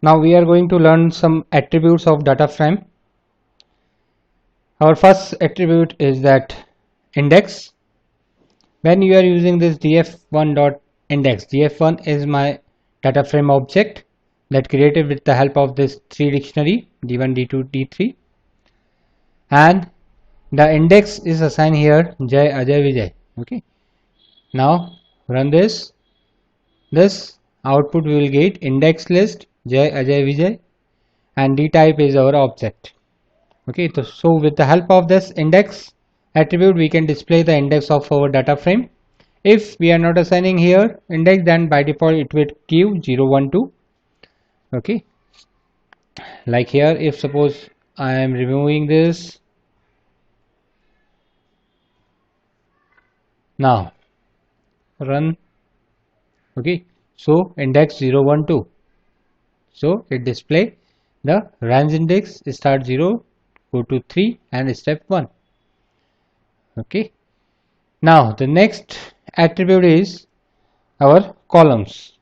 Now we are going to learn some attributes of data frame. Our first attribute is that index. When you are using this df1.index, df1 is my data frame object that created with the help of this 3 dictionary d1, d2, d3, and the index is assigned here Jai, Ajay, Vijay. Okay. Now run this. This output we will get index list Jai, Ajay, Vijay, and d type is our object. Okay, so with the help of this index attribute we can display the index of our data frame. If we are not assigning here index, then by default it will give 0, 1, 2. Okay, like here, if suppose I am removing this, now run. Okay, so index 0, 1, 2, so it display the range index start 0, go to 3 and step 1. Okay, now the next attribute is our columns.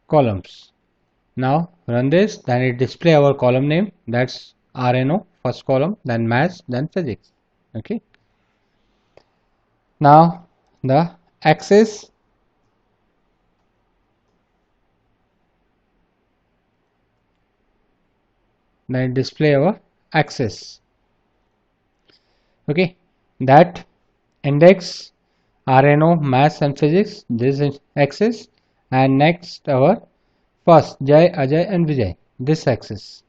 Columns. Now run this, then it display our column name, that's RNO, first column, then maths, then physics. Okay. Now the axis, then display our axis. Okay, that index RNO, maths and physics, this is axis, and next our first Jai, Ajay and Vijay, this axis.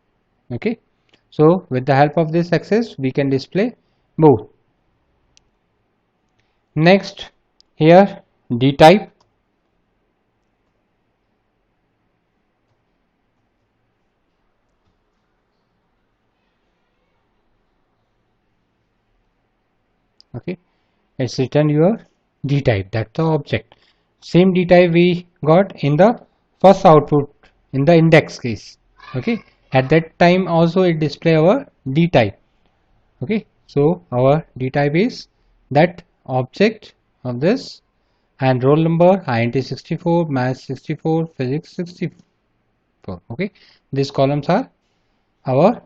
Okay, so with the help of this axis we can display both. Next here D type. Okay, it's written your D type, that's the object. Same D type we got in the first output in the index case. Okay, at that time also it display our D type. Okay, so our D type is that object of this, and roll number INT 64, math 64, physics 64. Okay, these columns are our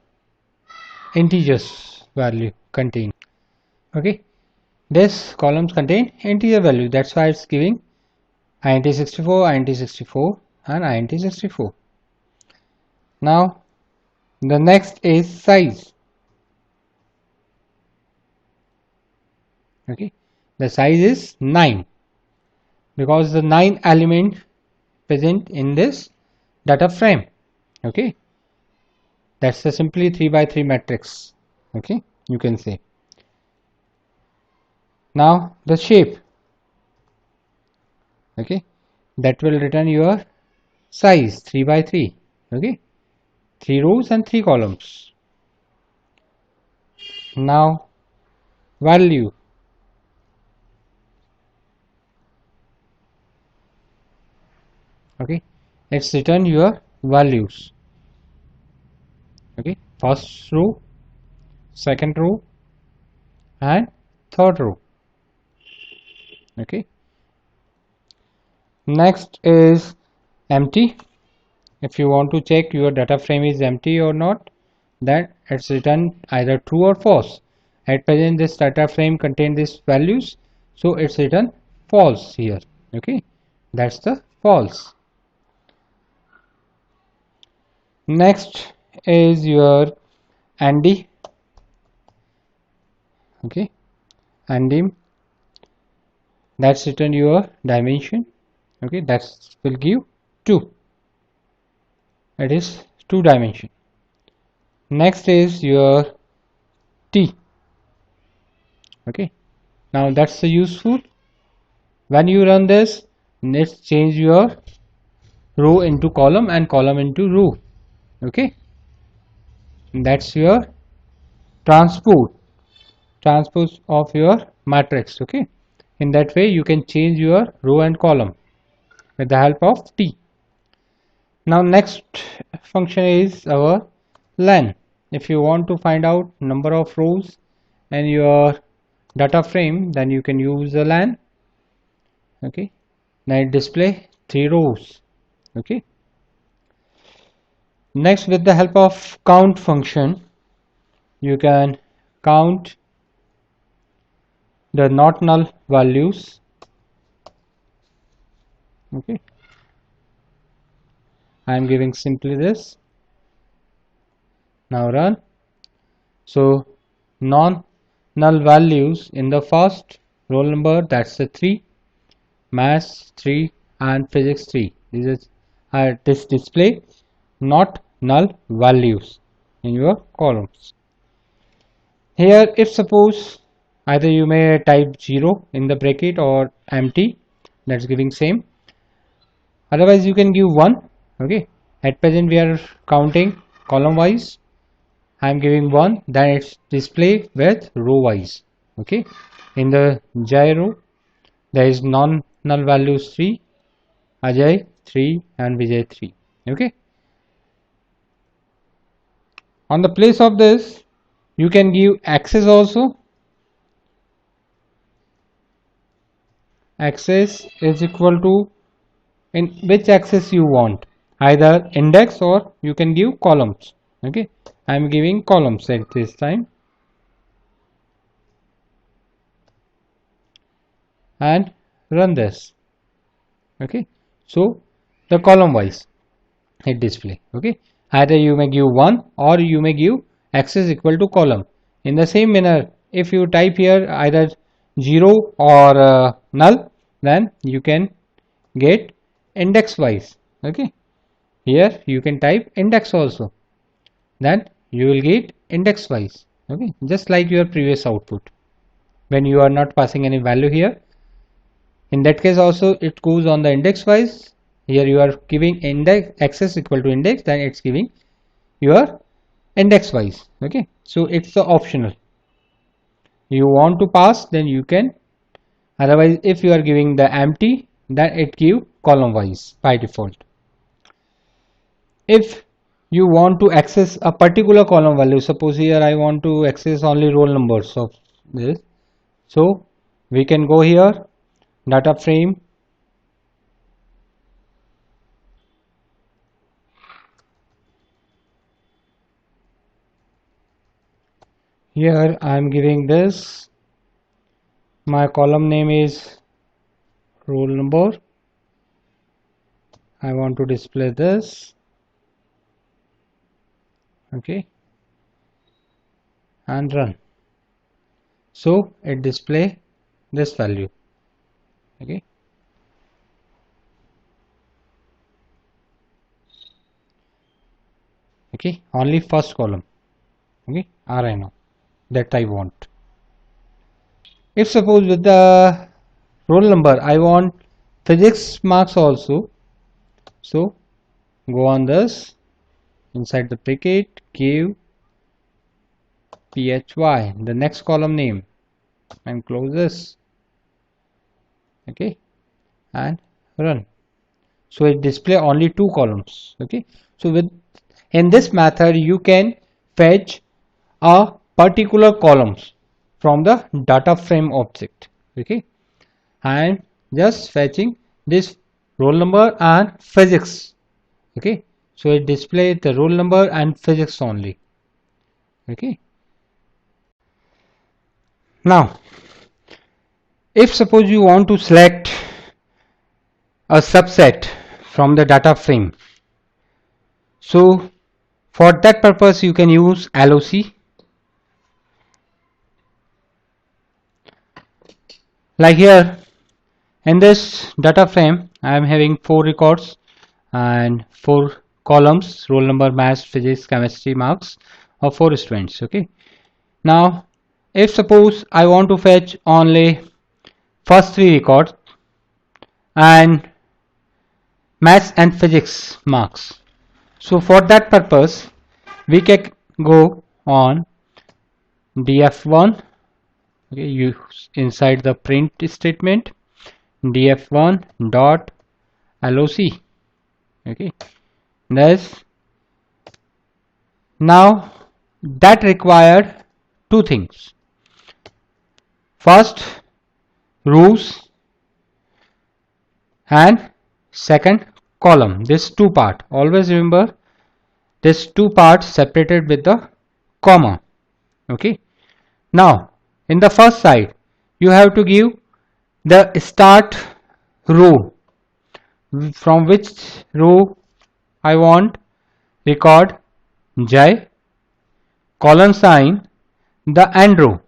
integers value contain. Okay, this columns contain integer value, that's why it's giving INT 64, INT 64 and INT 64. Now the next is size. Okay, the size is 9 because the 9 element present in this data frame. Okay, that's a simply 3 by 3 matrix. Okay, you can say. Now the shape. Okay, that will return your size 3 by 3. Okay, 3 rows and 3 columns. Now value. Okay, it's return your values. Okay, first row, second row and third row. Okay, next is empty. If you want to check your data frame is empty or not, then it's written either true or false. At present this data frame contains these values, so it's written false here. Okay, that's the false. Next is your AND. Okay, AND, that's written your dimension. Okay, that will give 2. It is 2 dimension. Next is your T. Okay, now that's useful. When you run this, let's change your row into column and column into row. Okay, that's your transpose of your matrix. Okay, in that way you can change your row and column with the help of T. Now next function is our len. if you want to find out number of rows in your data frame, then you can use a LAN. Okay, now it display 3 rows. Okay, next, with the help of count function, you can count the not null values. Okay, I am giving simply this. Now run. So non null values in the first roll number, that's the 3, maths 3 and physics 3. This display not null values in your columns. Here, if suppose either you may type 0 in the bracket or empty, that's giving same. Otherwise you can give 1. Okay, at present we are counting column wise. I am giving 1, then it's display with row wise. Okay, in the Jai row there is non null values 3, Ajay 3 and Vijay 3. Okay, on the place of this you can give access also. Access is equal to in which access you want, either index or you can give columns. Okay, I am giving columns at this time and run this. Okay, so the column wise it display. Okay, either you may give 1 or you may give access equal to column. In the same manner, if you type here either 0 or null, then you can get index wise. Okay, here you can type index also, then you will get index wise. Okay, just like your previous output when you are not passing any value here. In that case also it goes on the index wise. Here you are giving index access equal to index, then it's giving your index wise. Okay, so it's the optional. You want to pass, then you can. Otherwise, if you are giving the empty, then it give column wise by default. If you want to access a particular column value, suppose here I want to access only roll numbers of this, so we can go here, data frame, here I am giving this, my column name is roll number, I want to display this. Okay, and run. So it display this value. Okay, okay, only first column. Okay, RI now that I want. If suppose with the roll number I want physics marks also, so go on this, inside the bracket give phy, the next column name, and close this. Okay, and run. So it display only 2 columns. Okay, so with in this method you can fetch a particular columns from the data frame object. Okay, and just fetching this roll number and physics. Okay, so it display the roll number and physics only. Okay, now if suppose you want to select a subset from the data frame, so for that purpose you can use LOC. Like here in this data frame I am having 4 records and 4 columns, roll number, maths, physics, chemistry, marks of 4 students. Okay, now if suppose I want to fetch only first 3 records and maths and physics marks, so for that purpose we can go on df1. Okay, use inside the print statement df1 dot loc. Okay, thus now that required two things. First, rows, and second, column. This two part, always remember this two parts separated with the comma. Okay, now in the first side you have to give the start row, from which row I want record J, colon sign, the end row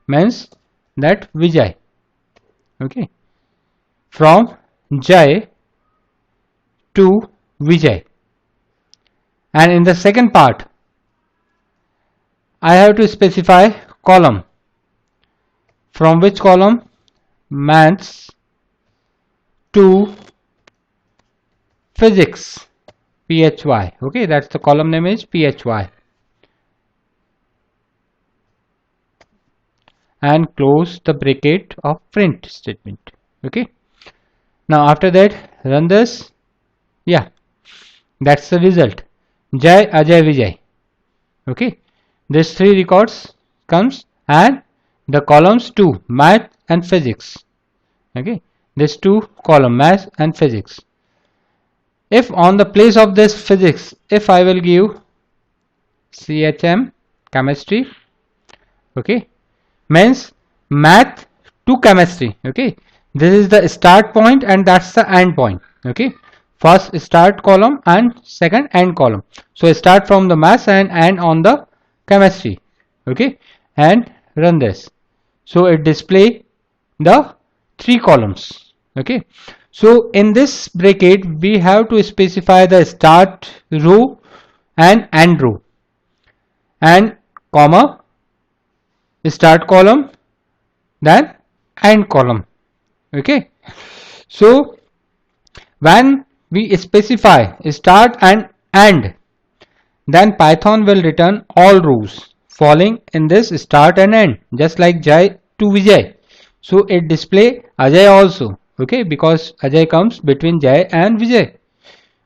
means that Vijay. Okay, from J to Vijay. And in the second part I have to specify column, from which column, maths to physics, PHY. Okay, that's the column name is PHY. And close the bracket of print statement. Okay, now after that run this. Yeah, that's the result, Jai, Ajay, Vijay. Okay, these three records comes, and the columns 2, math and physics. Okay, this two column, math and physics. If on the place of this physics, if I will give CHM, chemistry, okay, means math to chemistry. Okay, this is the start point and that's the end point. Okay, first start column and second end column. So start from the math and end on the chemistry. Okay, and run this. So it display the three columns. Okay, so in this bracket we have to specify the start row and end row, and comma, start column, then end column. Okay, so when we specify start and end, then Python will return all rows falling in this start and end, just like Jai to Vijay. So it display Ajay also. Okay, because Ajay comes between Jai and Vijay.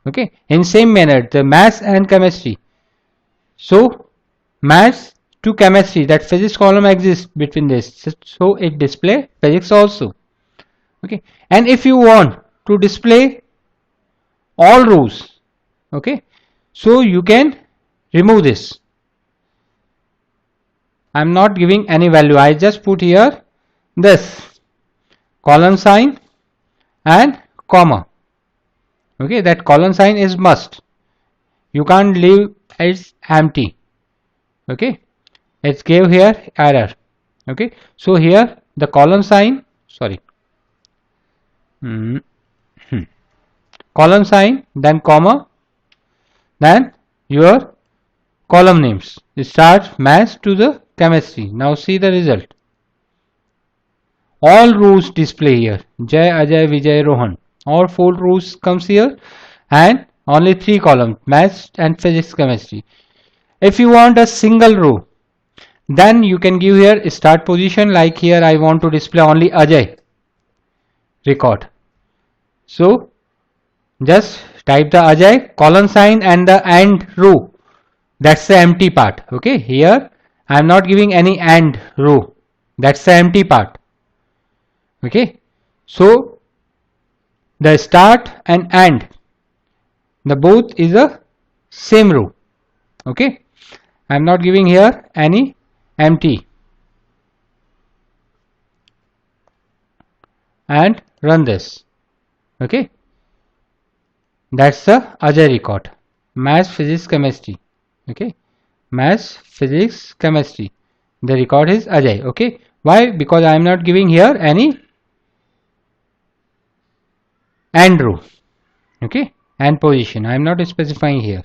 Okay, in same manner the maths and chemistry. So maths to chemistry, that physics column exists between this, so it display physics also. Okay, and if you want to display all rows, okay, so you can remove this. I'm not giving any value, I just put here this colon sign and comma. Okay, that colon sign is must, you can't leave it empty. Okay, it's gave here error. Okay, so here the colon sign, sorry, colon sign, then comma, then your column names, start maths to the chemistry. Now see the result, all rows display here, Jai, Ajay, Vijay, Rohan, all 4 rows comes here, and only 3 columns, maths and physics, chemistry. If you want a single row, then you can give here start position, like here I want to display only Ajay record. So just type the Ajay, colon sign, and the end row, that's the empty part. Okay, here I am not giving any end row, that's the empty part. Okay, so the start and end, the both is a same row. Okay, I am not giving here any empty, and run this. Okay, that's the Ajay record, maths, physics, chemistry. Okay, maths, physics, chemistry, the record is Ajay. Okay, why? Because I am not giving here any end row. Okay, and position I am not specifying here,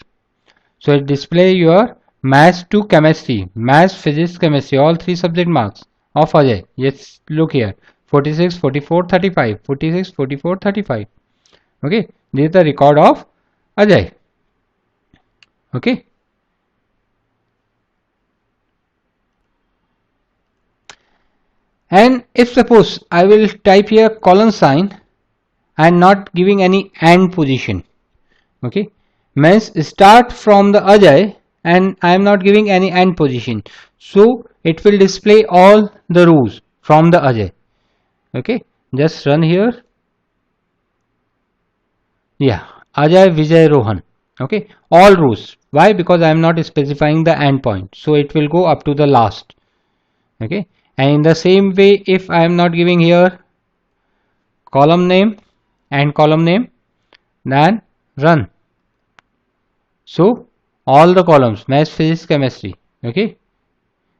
so it display your maths to chemistry, maths, physics, chemistry, all 3 subject marks of Ajay. Yes, look here, 46, 44, 35, 46, 44, 35. Okay, this is the record of Ajay. Okay, and if suppose I will type here colon sign and not giving any end position, okay, means start from the Ajay and I am not giving any end position, so it will display all the rows from the Ajay. Okay, just run here. Yeah, Ajay, Vijay, Rohan. Okay, all rows. Why? Because I am not specifying the endpoint, so it will go up to the last. Okay, and in the same way, if I am not giving here column name and column name, then run. So all the columns, maths, physics, chemistry. Okay,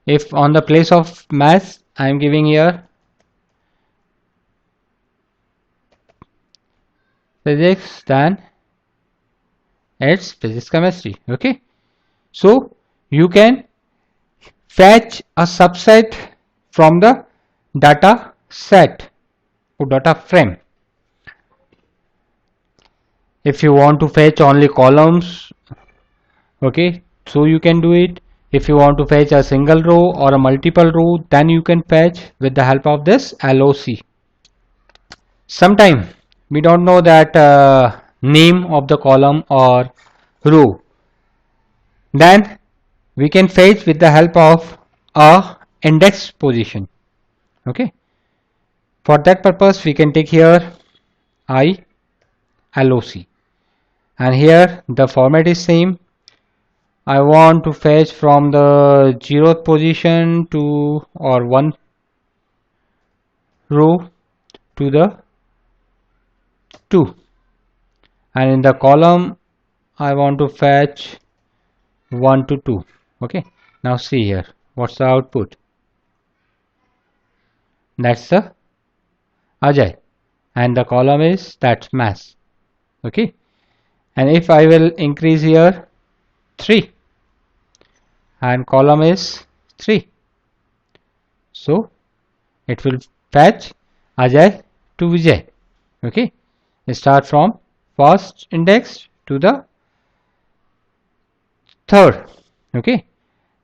if on the place of maths I am giving here physics, then it's physics, chemistry. Okay, so you can fetch a subset from the data set or data frame. If you want to fetch only columns, okay, so you can do it. If you want to fetch a single row or a multiple row, then you can fetch with the help of this LOC. Sometime we don't know that name of the column or row, then we can fetch with the help of a index position. Okay, for that purpose we can take here ILOC, and here the format is same. I want to fetch from the 0th position to or 1 row to the 2, and in the column I want to fetch 1 to 2. Okay, now see here what's the output. That's the Ajay, and the column is that's mass. Okay, and if I will increase here 3 and column is 3, so it will fetch Ajay to Vijay. Okay, start from first index to the third. Okay,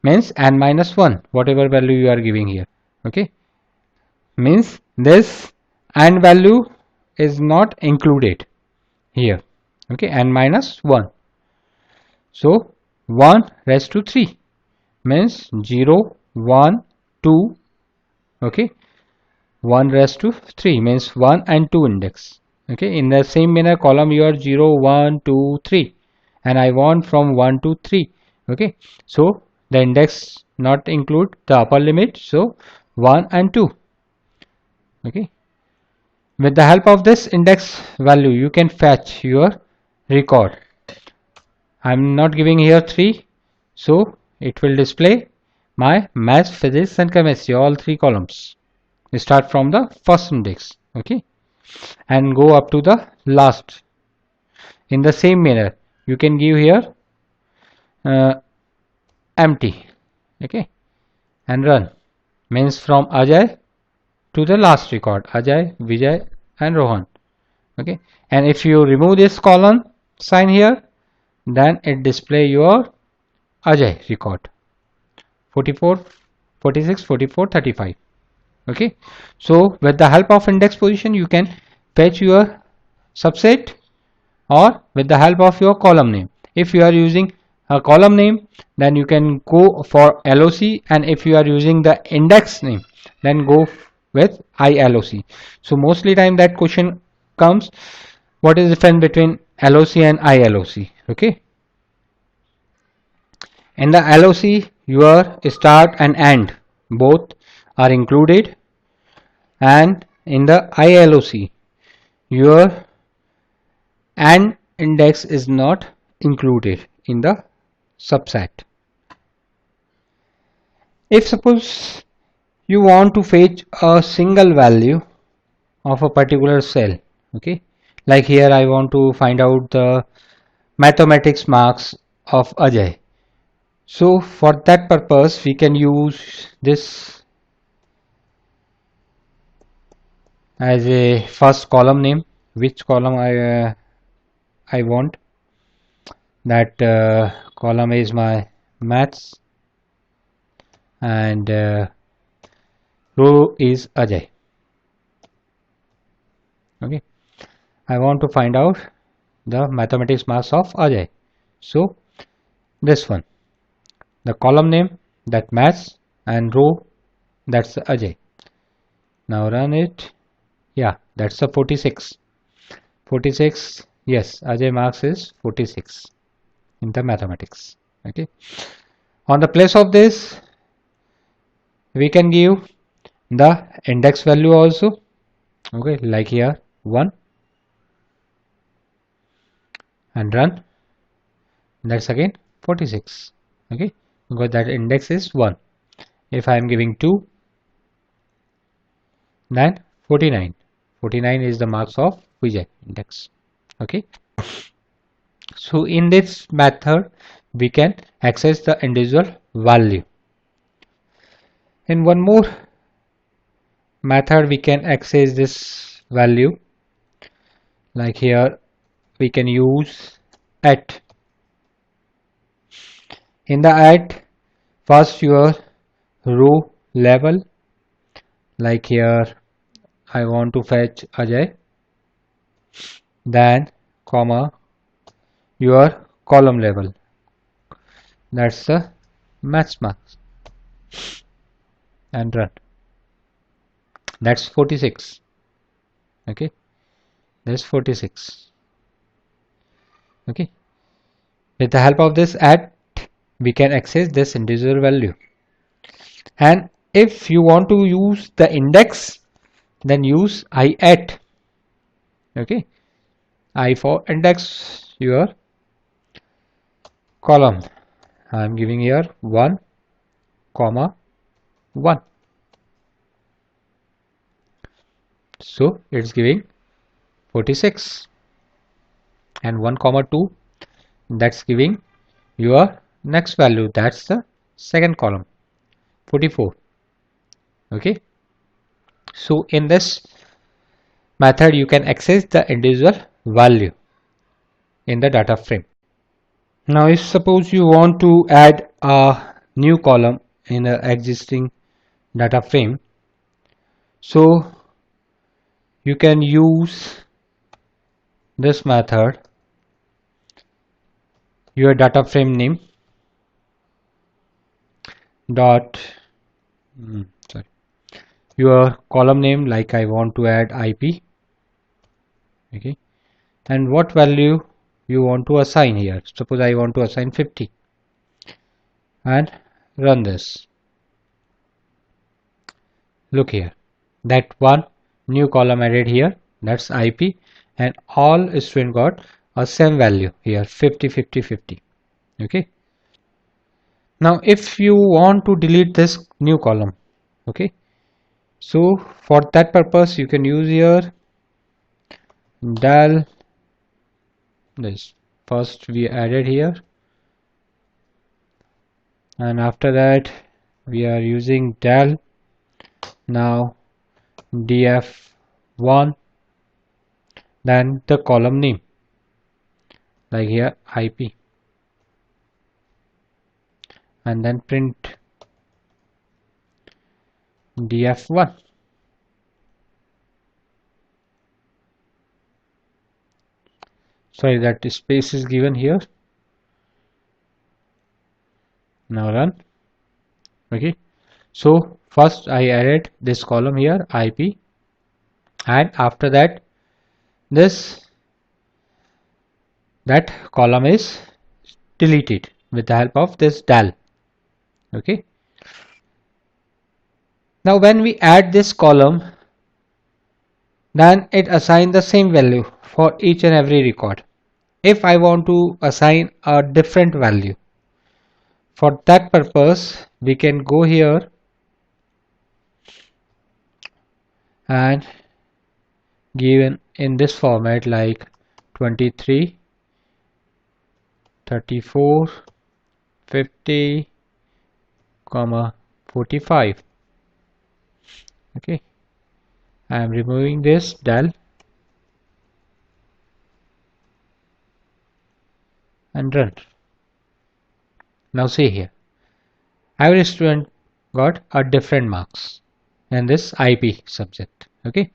means n minus 1, whatever value you are giving here. Okay, means this n value is not included here. Okay, n minus 1, so 1 raised to 3 means 0 1 2. Okay, 1 raised to 3 means 1 and 2 index. Okay, in the same manner column you are 0 1 2 3, and I want from 1 to 3. Okay, so the index not include the upper limit, so 1 and 2. Okay, with the help of this index value you can fetch your record. I'm not giving here 3, so it will display my maths, physics and chemistry, all 3 columns. We start from the first index. Okay, and go up to the last. In the same manner you can give here empty. Okay, and run, means from Ajay to the last record, Ajay, Vijay and Rohan. Okay, and if you remove this column sign here, then it display your Ajay record 44 46 44 35. Okay, so with the help of index position you can fetch your subset, or with the help of your column name. If you are using a column name, then you can go for LOC, and if you are using the index name, then go with ILOC. So mostly time that question comes, what is the difference between LOC and ILOC? Okay, in the LOC your start and end both are included, and in the ILOC your and index is not included in the subset. If suppose you want to fetch a single value of a particular cell, okay, like here I want to find out the mathematics marks of Ajay, so for that purpose we can use this as a first column name, which column I want. That column is my maths, and row is Ajay. Okay, I want to find out the mathematics marks of Ajay, so this one. the column name that match and row that's Ajay. Now run it. Yeah, that's a 46. 46. Yes, Ajay marks is 46 in the mathematics. Okay. On the place of this, we can give the index value also. Okay, like here 1 and run. That's again 46. Okay, because that index is 1. If I am giving 2, then 49. 49 is the marks of Vijay index. Okay. So in this method, we can access the individual value. In one more method, we can access this value. Like here, we can use at. In the at, first your row level. Like here, I want to fetch Ajay. Then, comma, your column level. That's the match marks. And run. That's 46. Okay, that's 46. Okay, with the help of this at, we can access this individual value. And if you want to use the index, then use I at. Okay, I for index your column. I am giving here 1 comma 1. So it's giving 46, and 1 comma 2, that's giving your next value, that's the second column, 44. Okay, so in this method you can access the individual value in the data frame. Now if suppose you want to add a new column in an existing data frame, so you can use this method, your data frame name dot sorry, your column name, like I want to add IP. Okay, and what value you want to assign here. Suppose I want to assign 50 and run this. Look here, that one new column added here, that's IP, and all student got a same value here, 50 50 50. Okay, now if you want to delete this new column, okay, so for that purpose you can use here del. This first we added here, and after that we are using del. Now df1, then the column name, like here IP, and then print df1. Sorry, that space is given here. Now run. Okay, so first I added this column here IP, and after that that column is deleted with the help of this del. Okay, now when we add this column, then it assigns the same value for each and every record. If I want to assign a different value, for that purpose we can go here and given in this format, like 23 34 50 comma 45. Okay, I am removing this del and run. Now see here, every student got a different marks in this IP subject. Okay,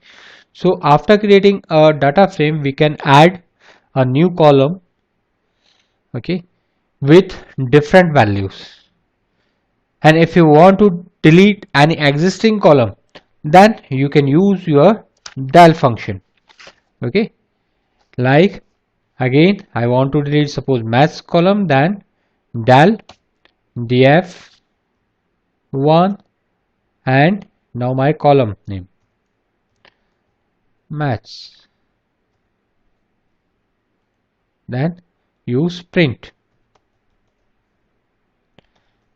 so after creating a data frame, we can add a new column, okay, with different values. And if you want to delete any existing column, then you can use your del function. Okay, like again I want to delete suppose maths column, then del df1 and now my column name maths, then use print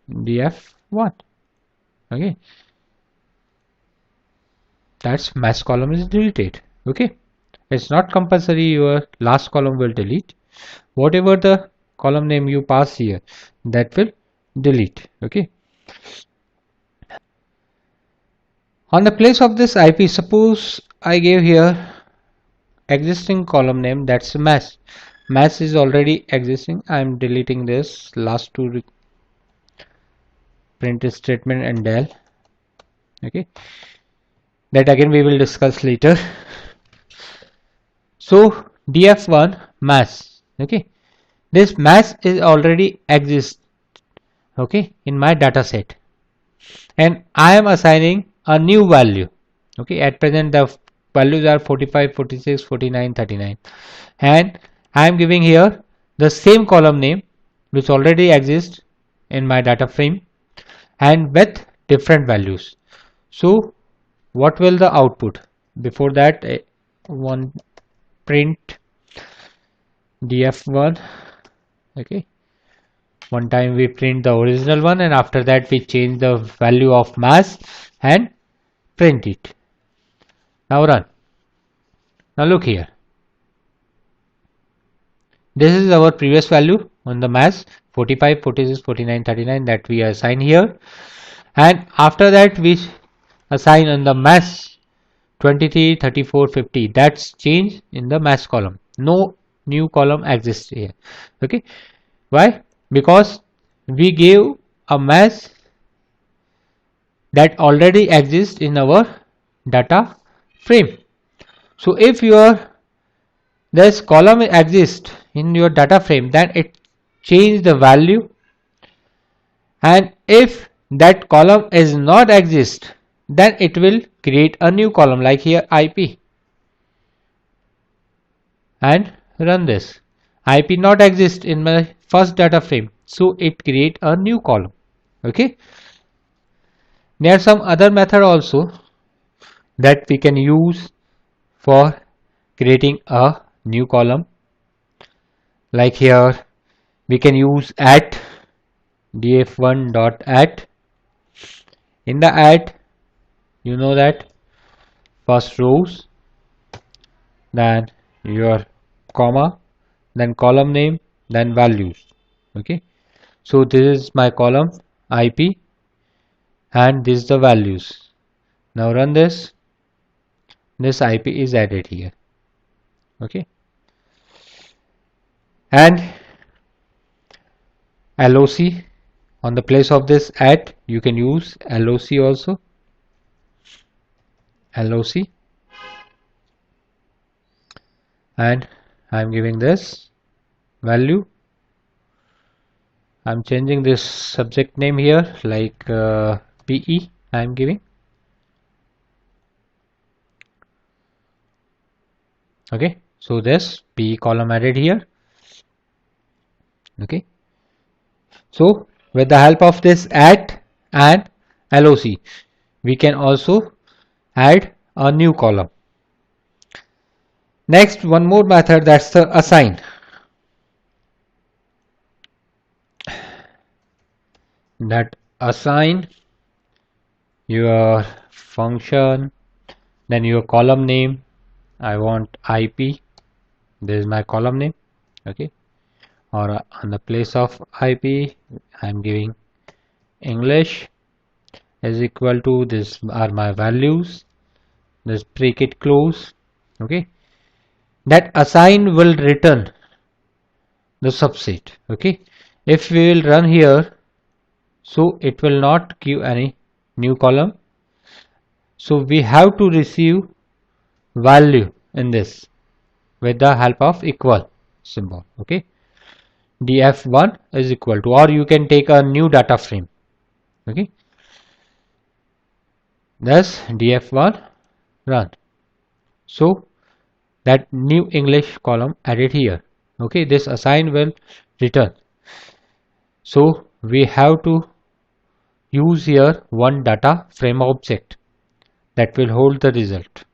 df1. Okay, that's maths column is deleted. Okay, it's not compulsory your last column will delete. Whatever the column name you pass here, that will delete. Okay, on the place of this IP, suppose I gave here existing column name, that's maths. Maths is already existing. I am deleting this last two print statement and del. Okay, that again we will discuss later. So df1 maths. Okay, this maths is already exist. Okay, in my data set, and I am assigning a new value. Okay, at present the values are 45, 46, 49, 39, and I am giving here the same column name which already exists in my data frame and with different values. So what will the output? Before that, one print df1. Okay, one time we print the original one, and after that we change the value of mass and print it. Now run. Now look here, this is our previous value on the mass 45, 46, 49, 39 that we assign here, and after that we assign on the mass 23, 34, 50. That's change in the mass column. No new column exists here. Okay, why? Because we gave a mass that already exists in our data frame. So if this column exists in your data frame, then it change the value, and if that column is not exist, then it will create a new column like here IP and run this. IP not exist in my first data frame, so it create a new column. Okay, there are some other method also that we can use for creating a new column, like here we can use at df1 dot at. In the at, you know that first rows, then your comma, then column name, then values. Okay, so this is my column IP and this is the values. Now run this. This IP is added here. Okay, and LOC, on the place of this at you can use LOC also. LOC, and I'm giving this value. I'm changing this subject name here like PE I'm giving. Okay, so this PE column added here. Okay, so with the help of this at and LOC, we can also add a new column. Next, one more method, that's the assign. That assign your function, then your column name. I want IP, this is my column name. Okay, or on the place of IP I'm giving English is equal to, this are my values, this bracket close. Okay, that assign will return the subset. Okay, if we will run here, so it will not give any new column, so we have to receive value in this with the help of equal symbol. Okay, df1 is equal to, or you can take a new data frame. Okay, thus df1 run. So that new English column added here. Okay, this assign will return. So we have to use here one data frame object that will hold the result.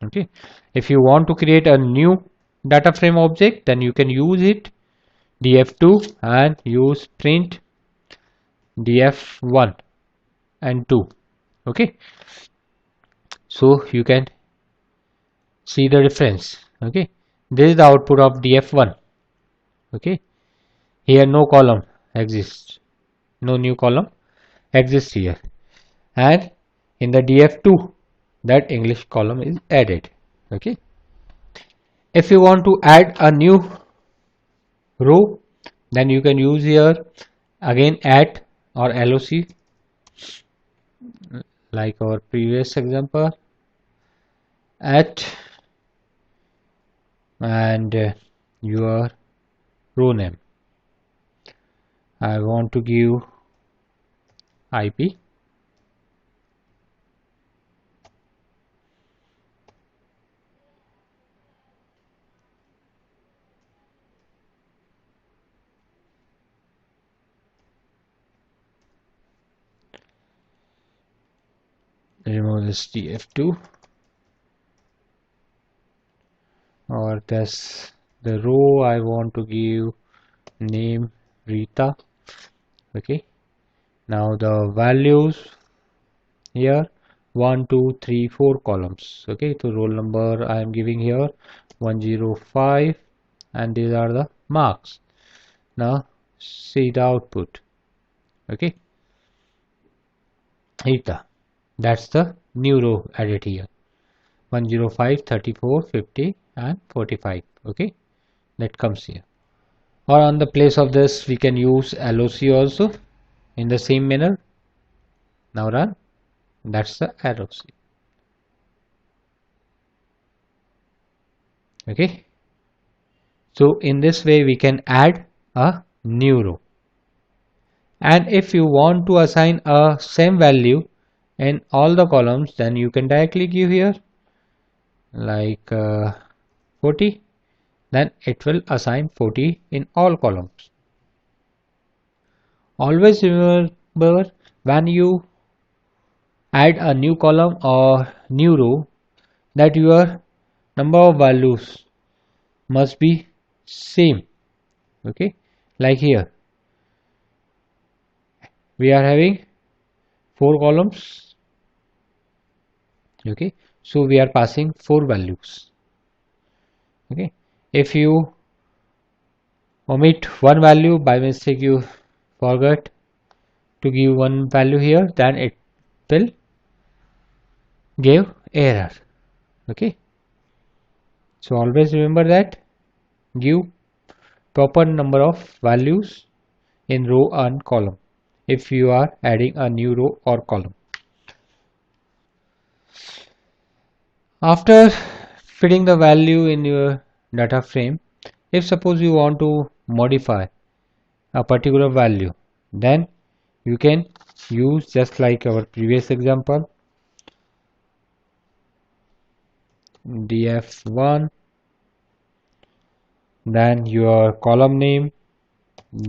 Okay, if you want to create a new data frame object, then you can use it df2 and use print df1 and 2. Okay, so you can see the difference. Okay, this is the output of df1. Okay, here no column exists, no new column exists here, and in the df2 that English column is added. Okay, if you want to add a new row, then you can use here again at or loc, like our previous example, at and your row name. I want to give IP. Remove this df2, or this the row I want to give name Rita. Okay, now the values here 1 2 3 4 columns. Okay, so roll number I am giving here 105, and these are the marks. Now see the output. Okay, Rita, that's the new row added here, 105 34 50 and 45. Okay, that comes here. Or on the place of this we can use loc also in the same manner. Now run. That's the loc. Okay, so in this way we can add a new row, and if you want to assign a same value in all the columns, then you can directly give here like 40, then it will assign 40 in all columns. Always remember, when you add a new column or new row, that your number of values must be same. Okay, like here we are having 4 columns. Okay, so we are passing 4 values. Okay, if you omit one value by mistake, you forget to give one value here, then it will give error. Okay, so always remember that give proper number of values in row and column if you are adding a new row or column. After fitting the value in your data frame, if suppose you want to modify a particular value, then you can use just like our previous example, df1, then your column name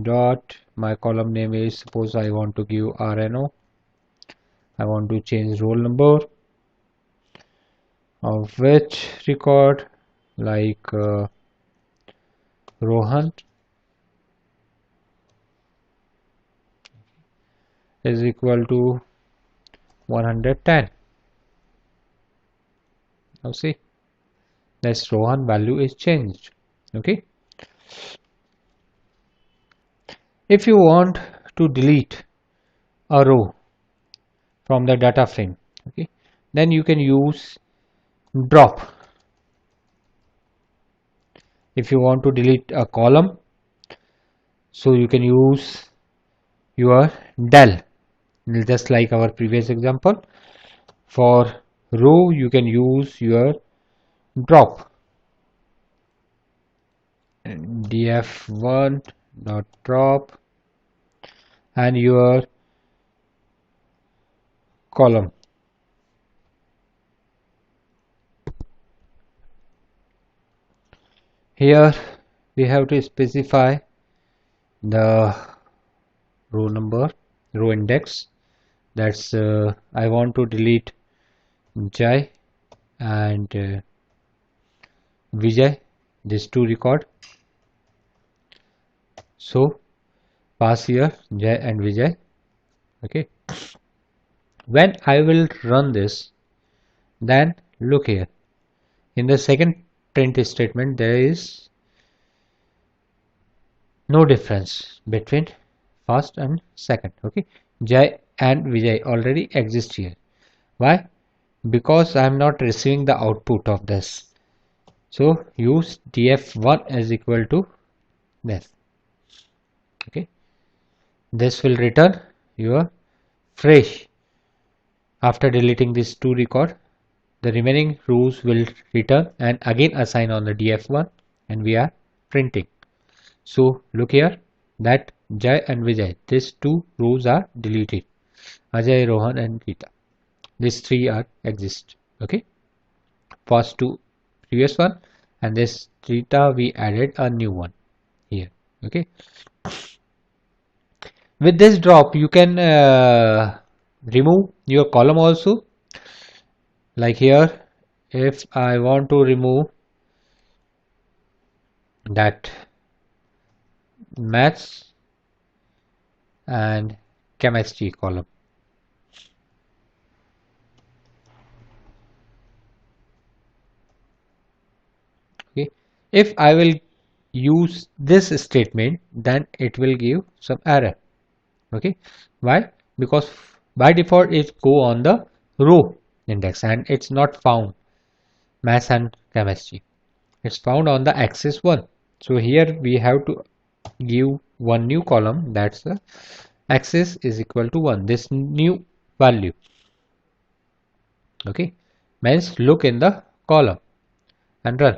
dot, my column name is, suppose I want to give RNO, I want to change roll number of which record, like Rohan is equal to 110. Now see, this Rohan value is changed. Okay, if you want to delete a row from the data frame, okay, then you can use drop. If you want to delete a column, so you can use your del, just like our previous example. For row you can use your drop, df1 dot drop, and your column. Here we have to specify the row number, row index. That's I want to delete Jai and Vijay, these two record. So pass here Jai and Vijay. Okay. When I will run this, then look here. In the second print statement, there is no difference between first and second. Okay. Jai and Vijay already exist here. Why? Because I am not receiving the output of this. So use df1 is equal to this. Okay. This will return your fresh. After deleting these two record, the remaining rows will return and again assign on the df1, and we are printing. So look here that Jai and Vijay, these two rows are deleted. Ajay, Rohan and Rita, these three are exist. Okay, first two previous one, and this Rita we added a new one here. Okay, with this drop you can remove your column also. Like here, if I want to remove that maths and chemistry column. Okay, if I will use this statement, then it will give some error. Okay, why? Because by default it go on the row index and it's not found maths and chemistry. It's found on the axis 1. So here we have to give one new column, that's the axis is equal to 1, this new value. Okay, means look in the column and run.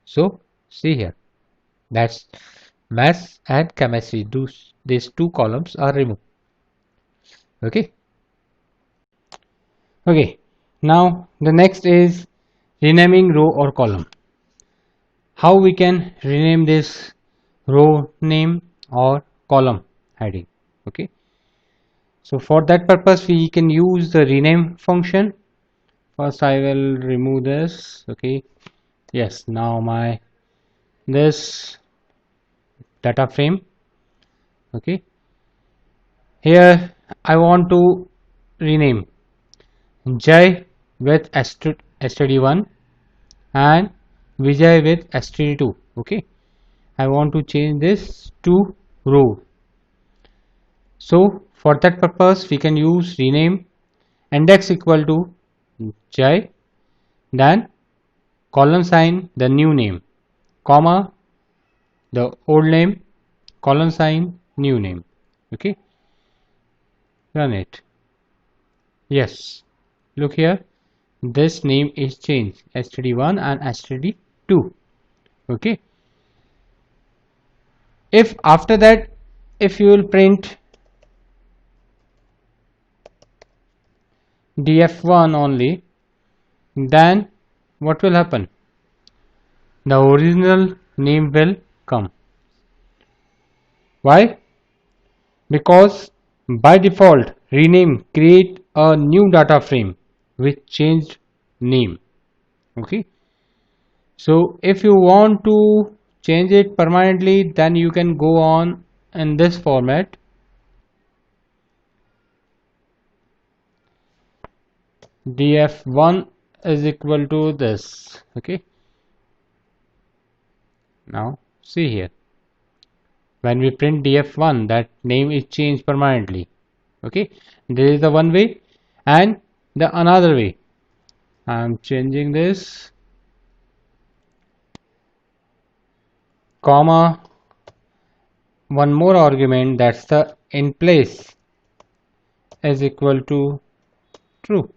So see here, that's maths and chemistry, these two columns are removed. Okay. Okay, now the next is renaming row or column. How we can rename this row name or column heading. Okay, so for that purpose we can use the rename function. First I will remove this. Okay, yes, now my this data frame. Okay, here I want to rename Jai with std1 and Vijay with std2. Okay, I want to change this to row. So for that purpose we can use rename index equal to Jai, then colon sign the new name, comma the old name, colon sign new name. Okay, run it. Yes, look here, this name is changed, std1 and std2. Okay, if after that if you will print df1 only, then what will happen? The original name will come. Why? Because by default rename create a new data frame with changed name. Okay, so if you want to change it permanently, then you can go on in this format. df1 is equal to this. Okay, now see here, when we print df1, that name is changed permanently. Okay, this is the one way, and the another way, I am changing this comma one more argument, that's the in place is equal to true.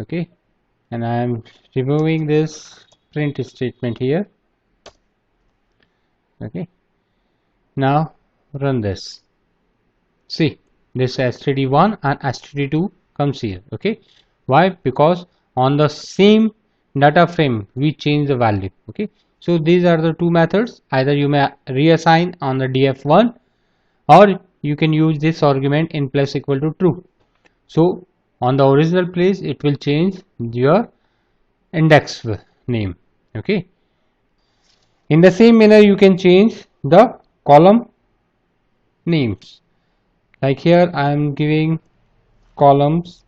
Okay, and I am removing this print statement here. Okay, now run this. See, this std1 and std2 comes here. Okay, why? Because on the same data frame we change the value. Okay, so these are the two methods. Either you may reassign on the df1, or you can use this argument in place equal to true. So on the original place it will change your index name. Okay, in the same manner you can change the column names. Like here I am giving columns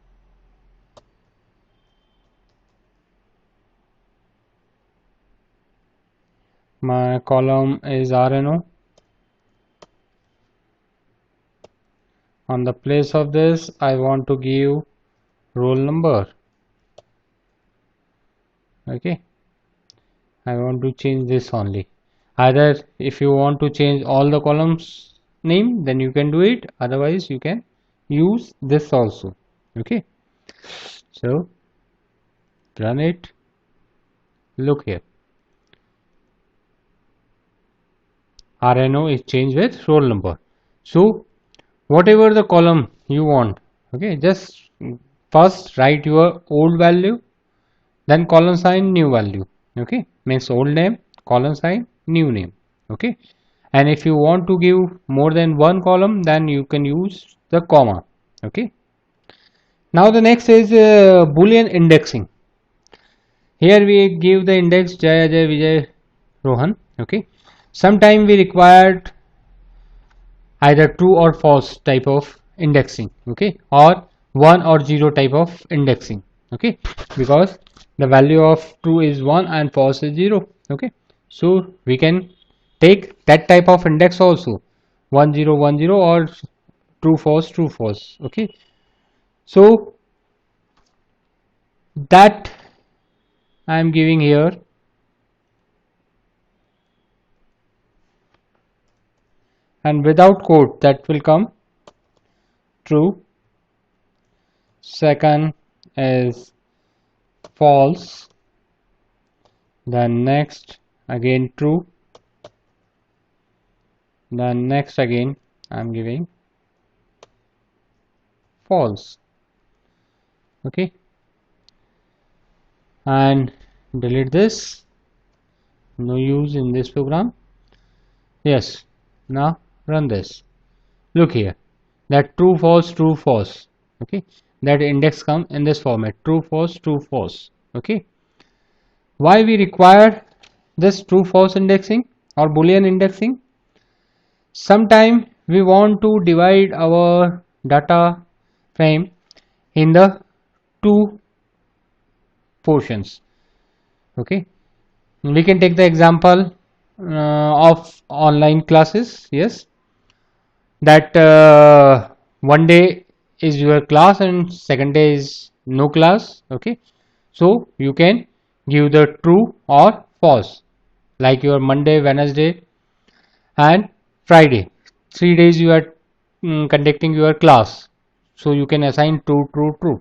my column is RNO. On the place of this I want to give roll number. Okay, I want to change this only. Either if you want to change all the columns name, then you can do it, otherwise you can use this also. Okay, so run it. Look here, RNO is changed with roll number. So whatever the column you want, okay, just first write your old value, then colon sign new value. Okay, means old name, colon sign new name. Okay, and if you want to give more than one column, then you can use the comma. Okay, now the next is boolean indexing. Here we give the index Jay, Ajay, Vijay, Rohan. Okay, sometime we required either true or false type of indexing. Okay, or 1 or 0 type of indexing. Okay, because the value of true is 1 and false is 0. Okay, so we can take that type of index also, 1 0 1 0 or true false true false. Okay, so that I am giving here. And without quote that will come true, second is false, then next again true, then next again I am giving false. Okay, and delete this, no use in this program. Yes, now run this. Look here, that true false true false. Okay, that index come in this format, true false true false. Okay, why we require this true false indexing or boolean indexing? Sometime we want to divide our data frame in the two portions. Okay, we can take the example of online classes. Yes, that one day is your class and second day is no class. Okay, so you can give the true or false, like your Monday, Wednesday and Friday, 3 days you are conducting your class, so you can assign true true true,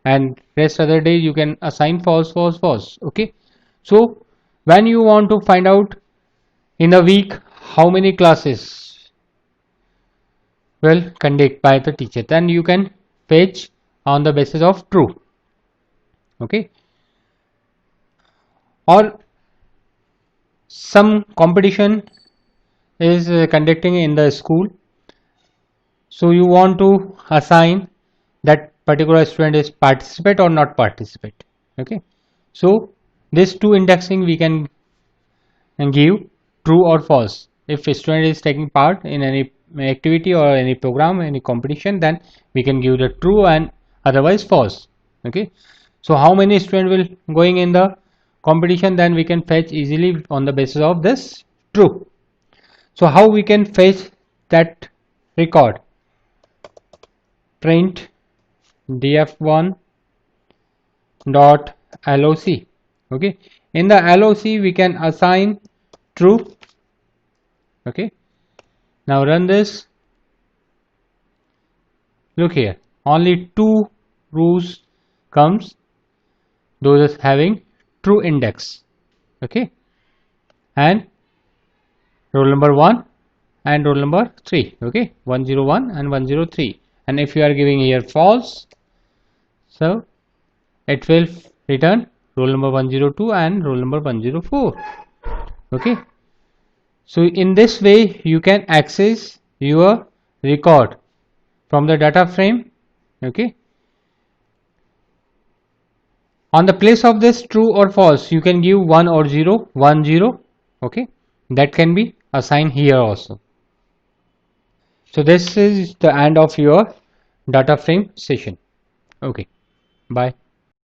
and rest other days you can assign false false false. Okay, so when you want to find out in a week how many classes will conduct by the teacher, then you can fetch on the basis of true. Okay, or some competition is conducting in the school, so you want to assign that particular student is participate or not participate. Okay, so this two indexing we can give true or false. If a student is taking part in any activity or any program, any competition, then we can give the true and otherwise false. Okay, so how many students will going in the competition, then we can fetch easily on the basis of this true. So how we can fetch that record? Print df1 dot loc. Okay, in the loc we can assign true. Okay, now run this. Look here, only two rows comes, those having true index. Okay, and roll number 1 and roll number 3. Okay, 101 and 103, and if you are giving here false, so it will return roll number 102 and roll number 104. Okay, so in this way you can access your record from the data frame. Okay, on the place of this true or false, you can give 1 or 0, 1 0. Okay, that can be assigned here also. So this is the end of your data frame session. Okay, bye.